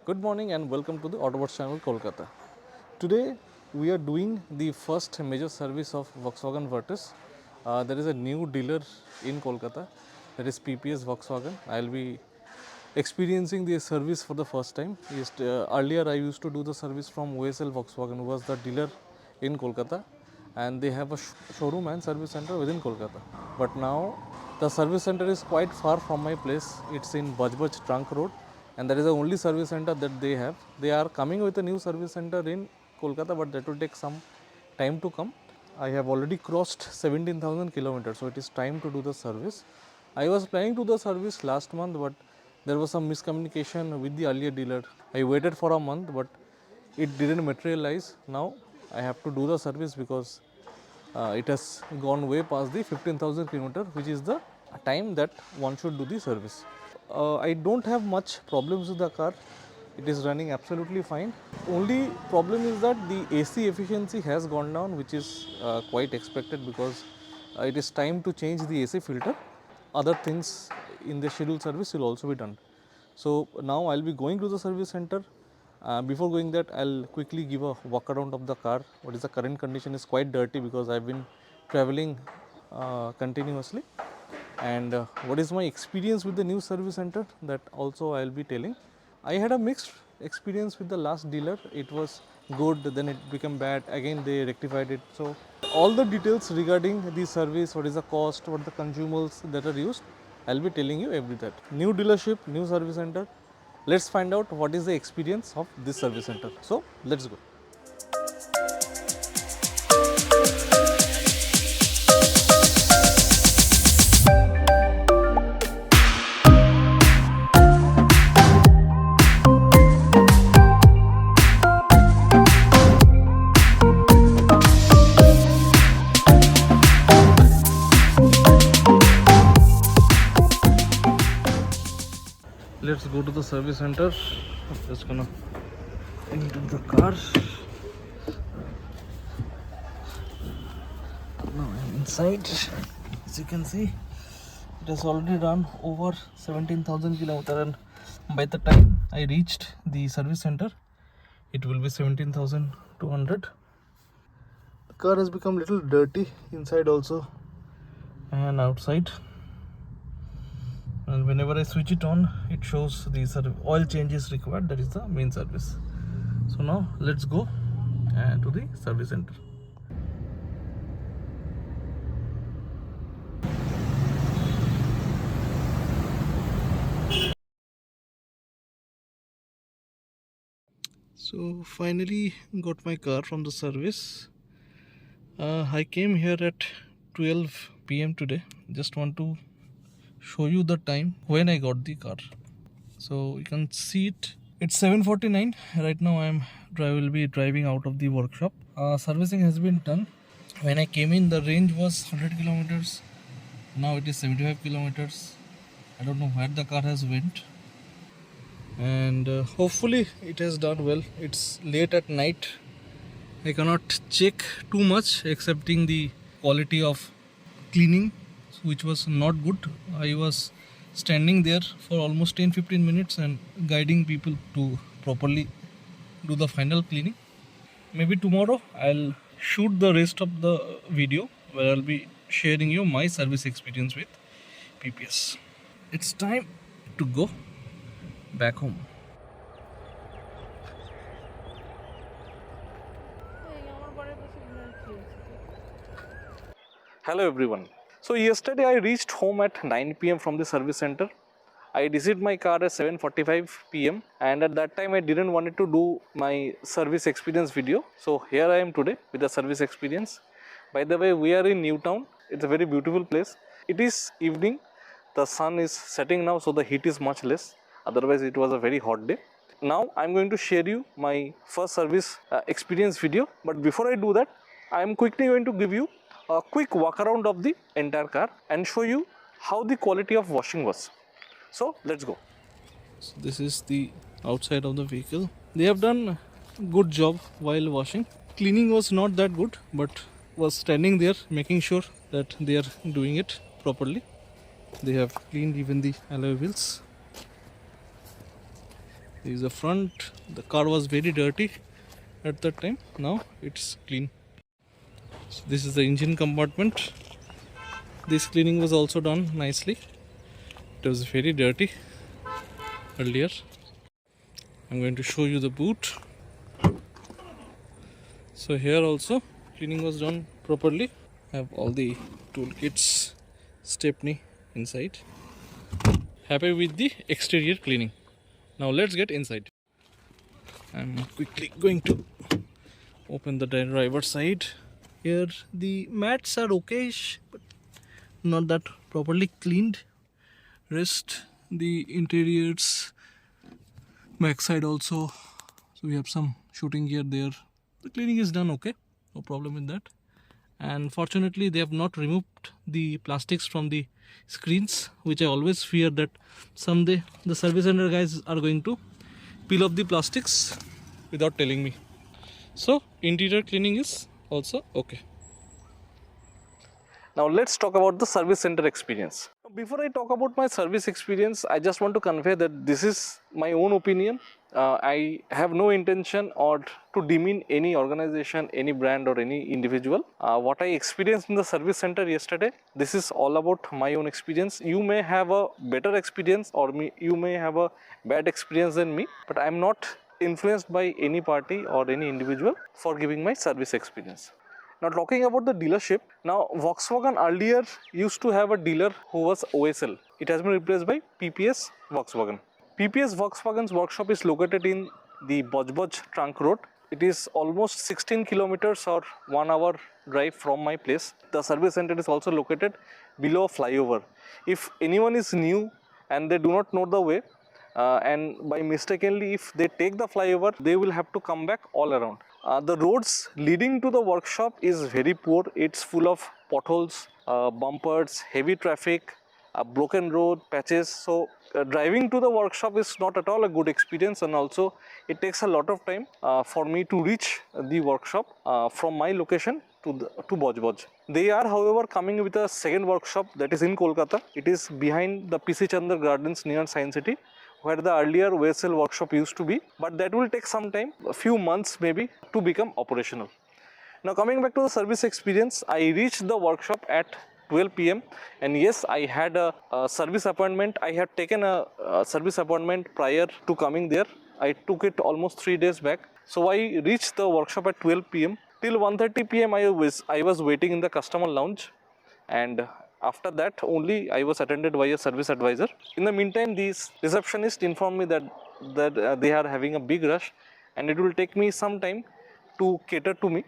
Good morning and welcome to the Autobots channel Kolkata. Today we are doing the first major service of Volkswagen Virtus. There is a new dealer in Kolkata, that is PPS Volkswagen. I will be experiencing the service for the first time. Earlier I used to do the service from OSL Volkswagen, who was the dealer in Kolkata, and they have a showroom and service center within Kolkata. But now the service center is quite far from my place. It's in Bajbaj Trunk Road, and that is the only service center that they have. They are coming with a new service center in Kolkata, but that will take some time to come. I have already crossed 17,000 kilometers, so it is time to do the service. I was planning to do the service last month, but there was some miscommunication with the earlier dealer. I waited for a month, but it didn't materialize. Now I have to do the service because it has gone way past the 15,000 kilometers, which is the time that one should do the service. I don't have much problems with the car. It is running absolutely fine. Only problem is that the AC efficiency has gone down, which is quite expected because it is time to change the AC filter. Other things in the scheduled service will also be done. So now I'll be going to the service center. Before going that, I'll quickly give a walk around of the car. What is the current condition is quite dirty because I've been traveling continuously. And what is my experience with the new service center, that also I'll be telling. I had a mixed experience with the last dealer. It was good, then it became bad, again they rectified it. So all the details regarding the service, what is the cost, what the consumables that are used, I'll be telling you every that. New dealership, new service center. Let's find out what is the experience of this service center. So let's go. Let's go to the service center. I'm just gonna into the car. Now I'm inside. As you can see, it has already run over 17,000 kilometers, and by the time I reached the service center, it will be 17,200. The car has become little dirty inside also and outside. And whenever I switch it on, it shows the oil change is required. That is the main service. So now let's go to the service center. So finally got my car from the service. I came here at 12 p.m. today. Just want to show you the time when I got the car. So you can see it. It's 7:49 right now. I will be driving out of the workshop. Servicing has been done. When I came in, the range was 100 kilometers. Now it is 75 kilometers. I don't know where the car has went. And hopefully it has done well. It's late at night. I cannot check too much excepting the quality of cleaning, which was not good. I was standing there for almost 10-15 minutes and guiding people to properly do the final cleaning. Maybe tomorrow I'll shoot the rest of the video where I'll be sharing you my service experience with PPS. It's time to go back home. Hello everyone. So yesterday I reached home at 9 p.m. from the service center. I received my car at 7:45 p.m. and at that time I didn't wanted to do my service experience video. So here I am today with the service experience. By the way, we are in Newtown. It's a very beautiful place. It is evening. The sun is setting now, so the heat is much less. Otherwise it was a very hot day. Now I'm going to share you my first service experience video. But before I do that, I am quickly going to give you a quick walk around of the entire car and show you how the quality of washing was. So let's go. So this is the outside of the vehicle. They have done a good job while washing. Cleaning was not that good, but was standing there making sure that they are doing it properly. They have cleaned even the alloy wheels. This is the front. The car was very dirty at that time. Now it's clean. So this is the engine compartment. This cleaning was also done nicely. It was very dirty earlier. I'm going to show you the boot. So here also cleaning was done properly. I have all the toolkits, stepney inside. Happy with the exterior cleaning. Now let's get inside. I'm quickly going to open the driver's side. Here the mats are okayish, but not that properly cleaned. Rest the interiors, backside also. So we have some shooting gear there. The cleaning is done okay, no problem with that. And fortunately they have not removed the plastics from the screens, which I always fear that someday the service center guys are going to peel off the plastics without telling me. So interior cleaning is also okay. Now let's talk about the service center experience. Before I talk about my service experience, I just want to convey that this is my own opinion. I have no intention or to demean any organization, any brand or any individual. What I experienced in the service center yesterday, this is all about my own experience. You may have a better experience or you may have a bad experience than me, but I am not influenced by any party or any individual for giving my service experience. Now talking about the dealership, now Volkswagen earlier used to have a dealer who was OSL. It has been replaced by PPS Volkswagen. PPS Volkswagen's workshop is located in the Bojboj Trunk Road. It is almost 16 kilometers or 1 hour drive from my place. The service center is also located below a flyover. If anyone is new and they do not know the way, and by mistakenly if they take the flyover, they will have to come back all around. The roads leading to the workshop is very poor. It's full of potholes, bumpers, heavy traffic, broken road patches. So driving to the workshop is not at all a good experience, and also it takes a lot of time for me to reach the workshop from my location to Bojboj. They are, however, coming with a second workshop that is in Kolkata. It is behind the PC Chandra Gardens near Science City, where the earlier OSL workshop used to be, but that will take some time, a few months maybe, to become operational. Now coming back to the service experience, I reached the workshop at 12 p.m. and yes, I had a service appointment. I had taken a service appointment prior to coming there. I took it almost 3 days back. So I reached the workshop at 12 p.m. Till 1:30 p.m. I was waiting in the customer lounge, and after that only I was attended by a service advisor. In the meantime, this receptionist informed me that they are having a big rush and it will take me some time to cater to me.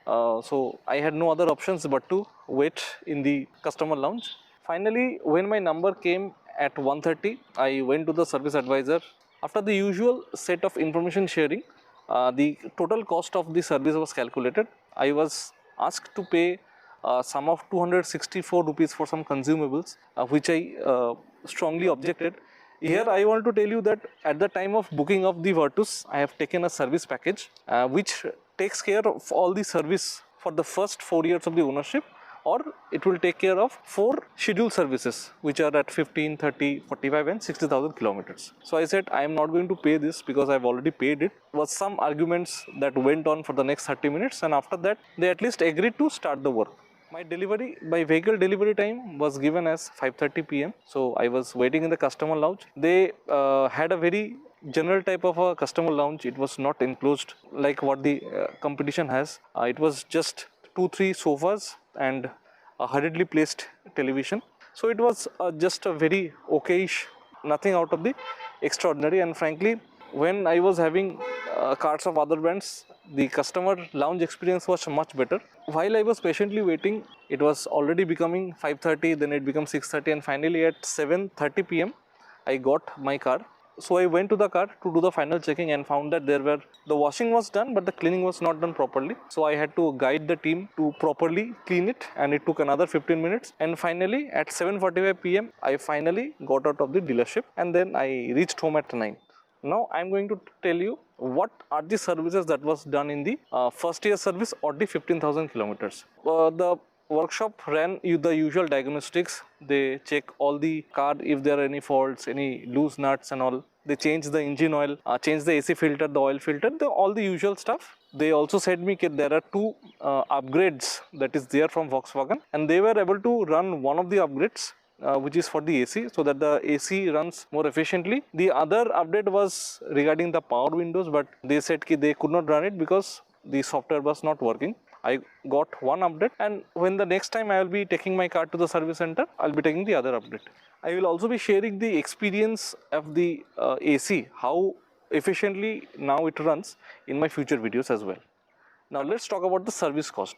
So I had no other options but to wait in the customer lounge. Finally, when my number came at 1:30, I went to the service advisor. After the usual set of information sharing, the total cost of the service was calculated. I was asked to pay sum of 264 rupees for some consumables, which I strongly objected. Here I want to tell you that at the time of booking of the Virtus, I have taken a service package which takes care of all the service for the first 4 years of the ownership, or it will take care of 4 scheduled services which are at 15, 30, 45 and 60,000 kilometers. So I said I am not going to pay this because I have already paid it. There was some arguments that went on for the next 30 minutes, and after that they at least agreed to start the work. My vehicle delivery time was given as 5:30 p.m. So I was waiting in the customer lounge. They had a very general type of a customer lounge. It was not enclosed like what the competition has. It was just 2-3 sofas and a hurriedly placed television. So it was just a very okayish, nothing out of the extraordinary. And frankly, when I was having cards of other brands, the customer lounge experience was much better. While I was patiently waiting, it was already becoming 5:30, then it became 6:30, and finally at 7:30 p.m. I got my car. So I went to the car to do the final checking and found that the washing was done, but the cleaning was not done properly. So I had to guide the team to properly clean it, and it took another 15 minutes. And finally at 7:45 p.m. I finally got out of the dealership, and then I reached home at 9. Now I am going to tell you what are the services that was done in the first year service or the 15,000 kilometers. The workshop ran the usual diagnostics. They check all the car if there are any faults, any loose nuts and all. They change the engine oil, change the AC filter, the oil filter, all the usual stuff. They also said me that there are two upgrades that is there from Volkswagen, and they were able to run one of the upgrades, which is for the AC, so that the AC runs more efficiently. The other update was regarding the power windows, but they said that they could not run it because the software was not working. I got one update, and when the next time I will be taking my car to the service center, I'll be taking the other update. I will also be sharing the experience of the AC, how efficiently now it runs, in my future videos as well. Now let's talk about the service cost.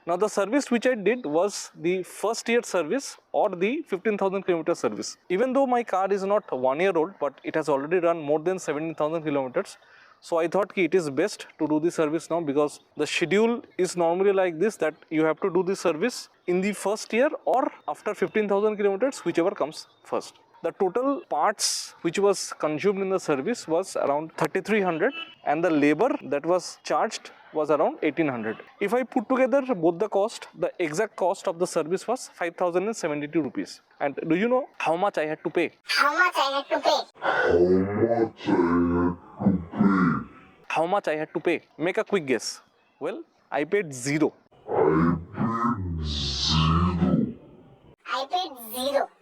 Now the service which I did was the first year service or the 15,000 kilometer service. Even though my car is not 1 year old, but it has already run more than 17,000 kilometers. So I thought it is best to do the service now, because the schedule is normally like this, that you have to do the service in the first year or after 15,000 kilometers, whichever comes first. The total parts which was consumed in the service was around 3,300, and the labor that was charged was around 1,800. If I put together both the cost, the exact cost of the service was 5,072 rupees. And do you know how much I had to pay? How much I had to pay? How much I had to pay? Make a quick guess. Well, I paid zero.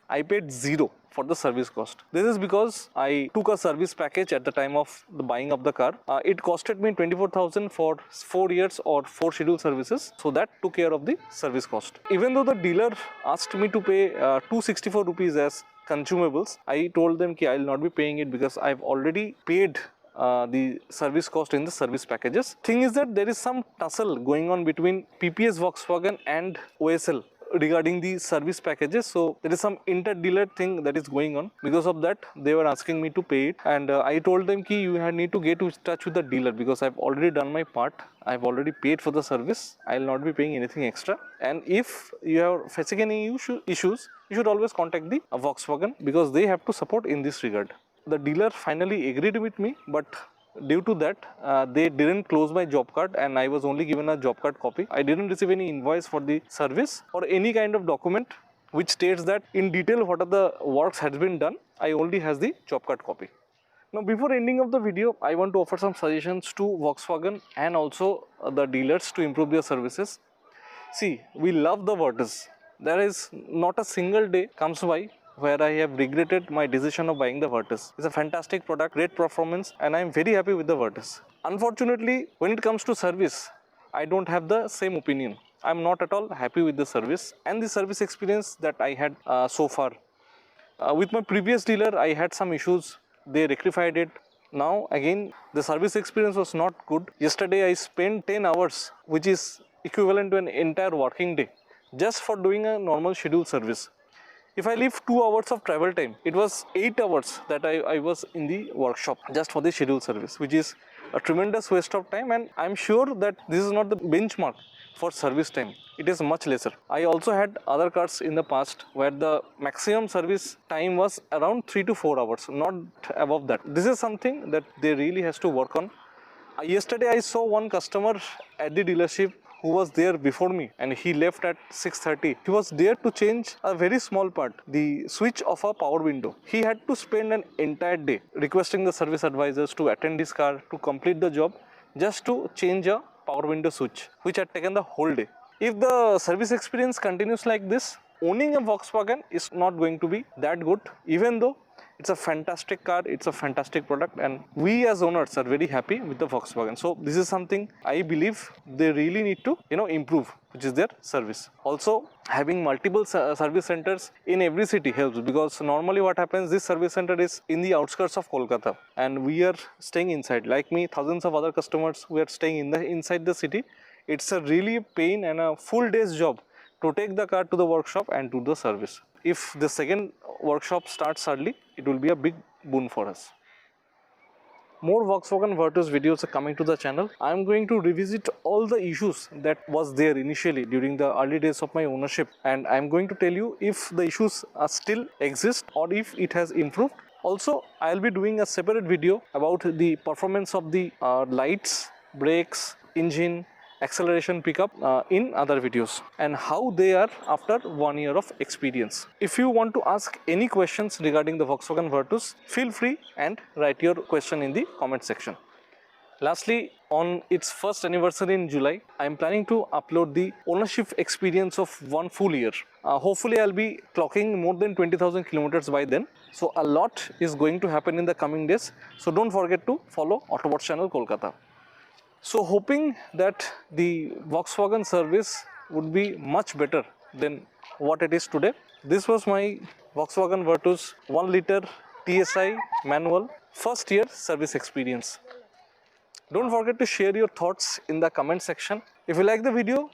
I paid zero for the service cost. This is because I took a service package at the time of the buying of the car. It costed me 24,000 for 4 years or 4 scheduled services. So that took care of the service cost. Even though the dealer asked me to pay 264 rupees as consumables, I told them that I will not be paying it because I've already paid the service cost in the service packages. Thing is that there is some tussle going on between PPS Volkswagen and OSL regarding the service packages. So there is some inter-dealer thing that is going on. Because of that, they were asking me to pay it, and I told them that you need to get in touch with the dealer, because I've already done my part. I've already paid for the service. I'll not be paying anything extra. And if you are facing any issues, you should always contact the Volkswagen, because they have to support in this regard. The dealer finally agreed with me, but due to that, they didn't close my job card, and I was only given a job card copy. I didn't receive any invoice for the service or any kind of document which states that in detail what are the works has been done. I only has the job card copy. Now, before ending of the video, I want to offer some suggestions to Volkswagen and also the dealers to improve their services. See, we love the Virtus. There is not a single day comes by where I have regretted my decision of buying the Virtus. It's a fantastic product, great performance, and I am very happy with the Virtus. Unfortunately, when it comes to service, I don't have the same opinion. I'm not at all happy with the service and the service experience that I had so far. With my previous dealer, I had some issues. They rectified it. Now again, the service experience was not good. Yesterday, I spent 10 hours, which is equivalent to an entire working day, just for doing a normal scheduled service. If I leave 2 hours of travel time, it was 8 hours that I was in the workshop just for the scheduled service, which is a tremendous waste of time, and I'm sure that this is not the benchmark for service time. It is much lesser. I also had other cars in the past where the maximum service time was around 3 to 4 hours, not above that. This is something that they really has to work on. Yesterday I saw one customer at the dealership who was there before me, and he left at 6:30. He was there to change a very small part, the switch of a power window. He had to spend an entire day requesting the service advisors to attend his car to complete the job, just to change a power window switch, which had taken the whole day. If the service experience continues like this, owning a Volkswagen is not going to be that good, even though it's a fantastic car, it's a fantastic product, and we as owners are very happy with the Volkswagen. So this is something I believe they really need to improve, which is their service. Also, having multiple service centers in every city helps, because normally what happens, this service center is in the outskirts of Kolkata and we are staying inside. Like me, thousands of other customers, we are staying inside the city. It's a really pain and a full day's job to take the car to the workshop and do the service. If the second workshop starts early, it will be a big boon for us. More Volkswagen Virtus videos are coming to the channel. I am going to revisit all the issues that was there initially during the early days of my ownership, and I am going to tell you if the issues still exist or if it has improved. Also, I will be doing a separate video about the performance of the lights, brakes, engine, acceleration pickup in other videos, and how they are after 1 year of experience. If you want to ask any questions regarding the Volkswagen Virtus, feel free and write your question in the comment section. Lastly, on its first anniversary in July, I am planning to upload the ownership experience of 1 full year. Hopefully, I'll be clocking more than 20,000 kilometers by then. So, a lot is going to happen in the coming days. So, don't forget to follow Autobots channel Kolkata. So, hoping that the Volkswagen service would be much better than what it is today. This was my Volkswagen Virtus 1 liter TSI manual first year service experience. Don't forget to share your thoughts in the comment section. If you like the video,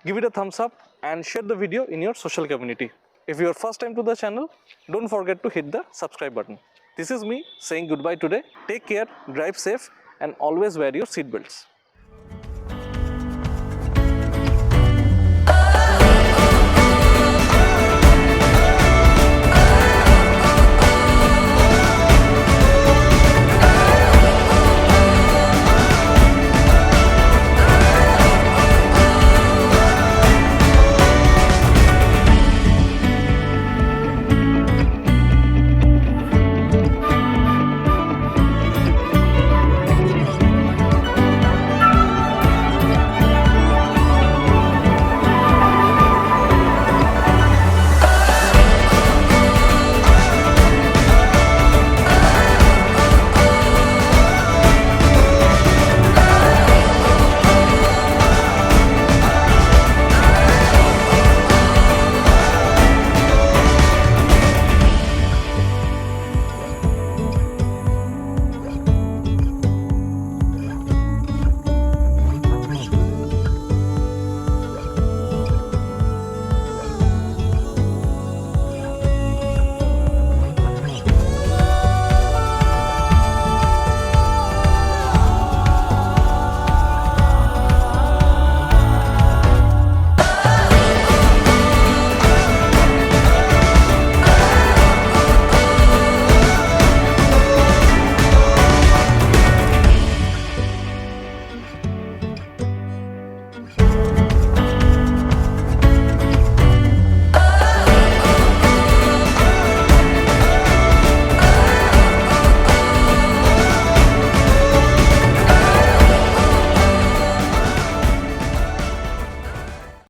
give it a thumbs up and share the video in your social community. If you are first time to the channel, don't forget to hit the subscribe button. This is me saying goodbye today. Take care, drive safe, and always wear your seatbelts.